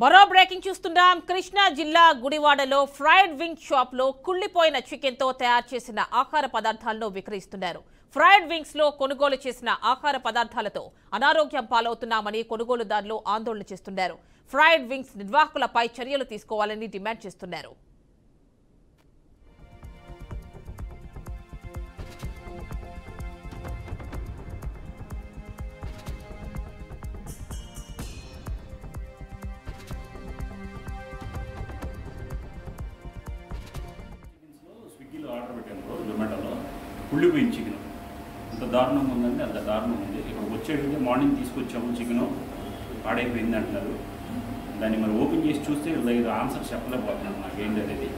మరో బ్రేకింగ్ చూస్తున్నాం. కృష్ణా జిల్లా గుడివాడలో ఫ్రైడ్ వింగ్ షాప్ లో కుళ్లిపోయిన చికెన్ తో తయారు చేసిన ఆహార పదార్థాలను విక్రయిస్తున్నారు. ఫ్రైడ్ వింగ్స్ లో కొనుగోలు చేసిన ఆహార పదార్థాలతో అనారోగ్యం పాలవుతున్నామని కొనుగోలుదారులు ఆందోళన చేస్తున్నారు. ఫ్రైడ్ వింగ్స్ నిర్వాహకులపై చర్యలు తీసుకోవాలని డిమాండ్ చేస్తున్నారు. ఆర్డర్ పెట్టాను జొమాటోలో కుళ్ళిపోయింది చికెన్. అంత దారుణంగా ఉందండి, అంత దారుణం ఉంది. ఇక్కడ వచ్చేటప్పుడు మార్నింగ్ తీసుకొచ్చాము, చికెన్ పాడైపోయింది అంటున్నారు. దాన్ని మరి ఓపెన్ చేసి చూస్తే దగ్గర ఆన్సర్ చెప్పలేకపోతున్నాను నాకేంటి అనేది.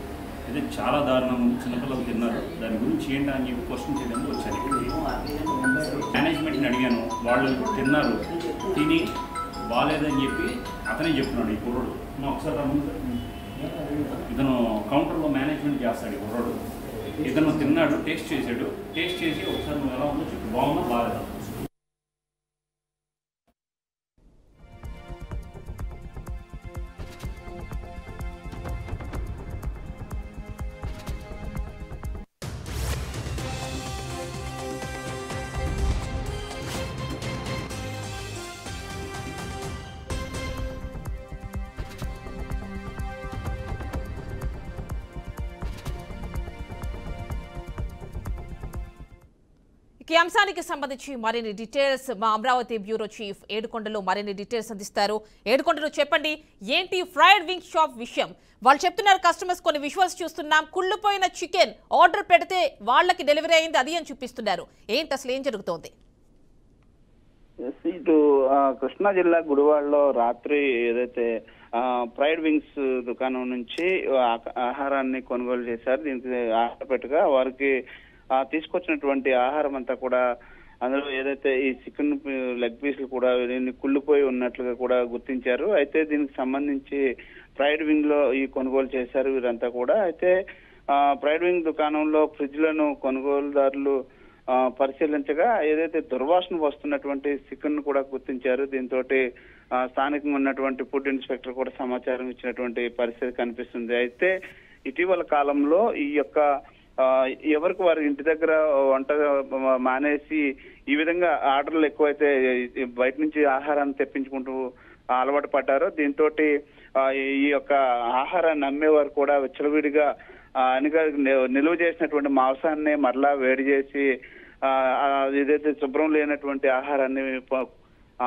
అయితే చాలా దారుణం ఉంది, చిన్నపిల్లలు తిన్నారు. దాని గురించి ఏంటి అని చెప్పి క్వశ్చన్ చేయడానికి వచ్చాను. మేనేజ్మెంట్ని అడిగాను, వాళ్ళు తిన్నారు, తిని బాగాలేదని చెప్పి అతనే చెప్తున్నాడు. ఈ కుర్రోడు మా ఒకసారి ఇతను కౌంటర్లో మేనేజ్మెంట్ చేస్తాడు. ఈ కుర్రోడు ఇతను తిన్నాడు, టేస్ట్ చేశాడు. టేస్ట్ చేసి ఒకసారి నువ్వు ఎలా ఉందో చెప్పి బాగుందా బాగాలేదా. ఈ అంశానికి సంబంధించి మరిన్ని డీటెయిల్స్ మా అమరావతి బ్యూరో చీఫ్ ఏడుకొండలు మరిన్ని డీటెయిల్స్ అందిస్తారు. ఏడుకొండలు చెప్పండి, ఏంటి ఫ్రైడ్ వింగ్ షాప్ విషయం? వాళ్ళు చెప్తున్నారు కస్టమర్స్ కొన్ని విజువల్స్ చూస్తున్నాం, కుళ్ళిపోయిన చికెన్ ఆర్డర్ పెడితే వాళ్ళకి డెలివరీ అయింది అది అని చూపిస్తున్నారు. ఏంటి అసలు ఏం జరుగుతోంది? ఇటు కృష్ణా జిల్లా గుడివాడలో రాత్రి ఏదైతే ఫ్రైడ్ వింగ్స్ దుకాణం నుంచి ఆహారాన్ని కొనుగోలు చేశారు. దీనికి ఆర్డర్ పెట్టగా వారికి తీసుకొచ్చినటువంటి ఆహారం అంతా కూడా అందులో ఏదైతే ఈ చికెన్ లెగ్ పీసులు కూడా కుళ్ళిపోయి ఉన్నట్లుగా కూడా గుర్తించారు. అయితే దీనికి సంబంధించి ఫ్రైడ్ వింగ్ లో ఈ కొనుగోలు చేశారు వీరంతా కూడా. అయితే ఫ్రైడ్ వింగ్ దుకాణంలో ఫ్రిడ్జ్లను కొనుగోలుదారులు పరిశీలించగా ఏదైతే దుర్వాసన వస్తున్నటువంటి చికెన్ కూడా గుర్తించారు. దీంతో స్థానికంగా ఉన్నటువంటి ఫుడ్ ఇన్స్పెక్టర్ కూడా సమాచారం ఇచ్చినటువంటి పరిస్థితి కనిపిస్తుంది. అయితే ఇటీవల కాలంలో ఈ యొక్క ఎవరికి వారి ఇంటి దగ్గర వంట మానేసి ఈ విధంగా ఆర్డర్లు ఎక్కువైతే బయట నుంచి ఆహారాన్ని తెప్పించుకుంటూ అలవాటు పడ్డారు. దీంతో ఈ యొక్క ఆహారాన్ని అమ్మేవారు కూడా విచ్చలవిడిగా నిలువ చేసినటువంటి మాంసాన్ని మరలా వేడి చేసి ఏదైతే శుభ్రం లేనటువంటి ఆహారాన్ని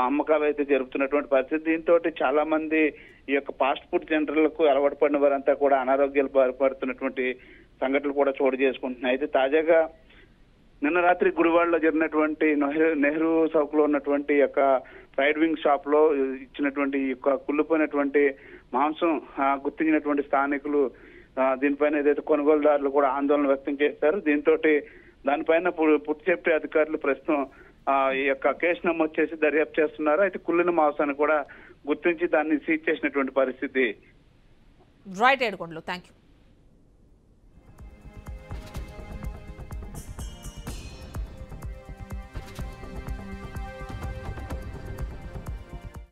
అమ్మకాలు అయితే జరుపుతున్నటువంటి పరిస్థితి. దీంతో చాలా మంది ఈ యొక్క ఫాస్ట్ ఫుడ్ సెంటర్లకు అలవాటు పడిన వారంతా కూడా అనారోగ్యాలు బారిపడుతున్నటువంటి సంఘటనలు కూడా చోటు చేసుకుంటున్నాయి. అయితే తాజాగా నిన్న రాత్రి గుడివాడలో జరిగినటువంటి నెహ్రూ చౌక్ లో ఉన్నటువంటి యొక్క ఫ్రైడ్ వింగ్ షాప్ లో ఇచ్చినటువంటి యొక్క కుళ్ళిపోయినటువంటి మాంసం గుర్తించినటువంటి స్థానికులు దీనిపైన ఏదైతే కొనుగోలుదారులు కూడా ఆందోళన వ్యక్తం చేశారు. దీంతో దానిపైన ఫుడ్ సేఫ్టీ అధికారులు ప్రస్తుతం ఈ యొక్క కేసు నమోదు చేసి దర్యాప్తు చేస్తున్నారు. అయితే కుళ్ళిన మాంసాన్ని కూడా గుర్తించి దాన్ని సీజ్ చేసినటువంటి పరిస్థితి. Right Yedukondalu, thank you.